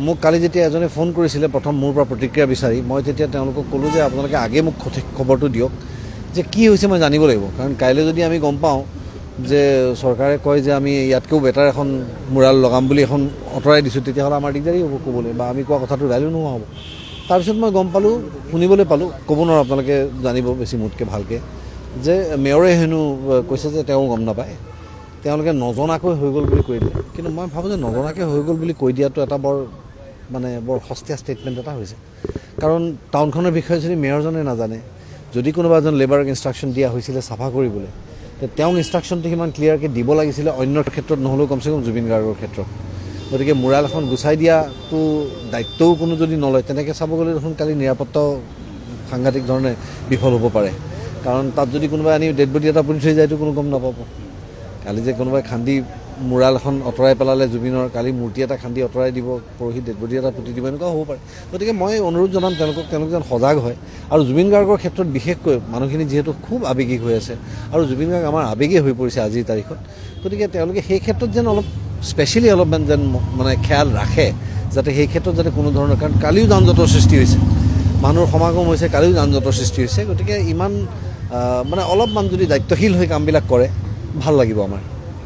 মোক কালি যেতিয়া এজনে ফোন কৰিছিলে প্ৰথম মোৰ পৰা প্ৰতিক্ৰিয়া বিচাৰি মই তেতিয়া তেওঁলোকক ক'লোঁ যে আপোনালোকে আগে মোক সঠিক খবৰটো দিয়ক যে কি হৈছে মই জানিব লাগিব কাৰণ কাইলৈ যদি আমি গম পাওঁ যে চৰকাৰে কয় যে আমি ইয়াতকৈও বেটাৰ এখন মুৰাল লগাম বুলি এখন আঁতৰাই দিছোঁ তেতিয়াহ'লে আমাৰ দিগদাৰী হ'ব ক'বলৈ বা আমি কোৱা কথাটো ভেল্যু নোহোৱা হ'ব তাৰপিছত মই গম পালোঁ শুনিবলৈ পালোঁ ক'ব নোৱাৰোঁ আপোনালোকে জানিব বেছি মোতকৈ ভালকৈ যে মেয়ৰে হেনো কৈছে যে তেওঁ গম নাপায় তেওঁলোকে নজনাকৈ হৈ গ'ল বুলি কৈ দিলে কিন্তু মই ভাবোঁ যে নজনাকৈ হৈ গ'ল বুলি কৈ দিয়াটো এটা বৰ সস্তীয়া ষ্টেটমেণ্ট এটা হৈছে কাৰণ টাউনখনৰ বিষয়ে যদি মেয়ৰজনে নাজানে যদি কোনোবা এজন লেবাৰক ইনষ্ট্ৰাকশ্যন দিয়া হৈছিলে চাফা কৰিবলৈ তেওঁক ইনষ্ট্ৰাকশ্যনটো সিমান ক্লিয়াৰকৈ দিব লাগিছিলে অন্যৰ ক্ষেত্ৰত নহ'লেও কমচে কম জুবিন গাৰ্গৰ ক্ষেত্ৰত গতিকে মুৰাল এখন গুচাই দিয়াটো দায়িত্বও কোনো যদি নলয় তেনেকৈ চাব গ'লে দেখোন কালি নিৰাপত্তাও সাংঘাতিক ধৰণে বিফল হ'ব পাৰে কাৰণ তাত যদি কোনোবাই আনি ডেড বডি এটা পুতি থৈ যায়তো কোনো গম নাপাব কালি যে কোনোবাই খান্দি মুৰাল এখন আঁতৰাই পেলালে জুবিনৰ কালি মূৰ্তি এটা খান্দি আঁতৰাই দিব পৰহি ডেড বডি এটা পুতি দিব এনেকুৱাও হ'ব পাৰে গতিকে মই অনুৰোধ জনাম তেওঁলোক যেন সজাগ হয় আৰু জুবিন গাৰ্গৰ ক্ষেত্ৰত বিশেষকৈ মানুহখিনি যিহেতু খুব আৱেগিক হৈ আছে আৰু জুবিন গাৰ্গ আমাৰ আৱেগেই হৈ পৰিছে আজিৰ তাৰিখত গতিকে তেওঁলোকে সেই ক্ষেত্ৰত যেন অলপ স্পেচিয়েলি অলপমান যেন মানে খেয়াল ৰাখে যাতে সেই ক্ষেত্ৰত যাতে কোনো ধৰণৰ কাৰণ কালিও যান জঁটৰ সৃষ্টি হৈছে মানুহৰ সমাগম হৈছে কালিও যান জঁটৰ সৃষ্টি হৈছে গতিকে ইমান মানে অলপমান যদি দায়িত্বশীল হৈ কামবিলাক কৰে ভাল লাগিব আমাৰ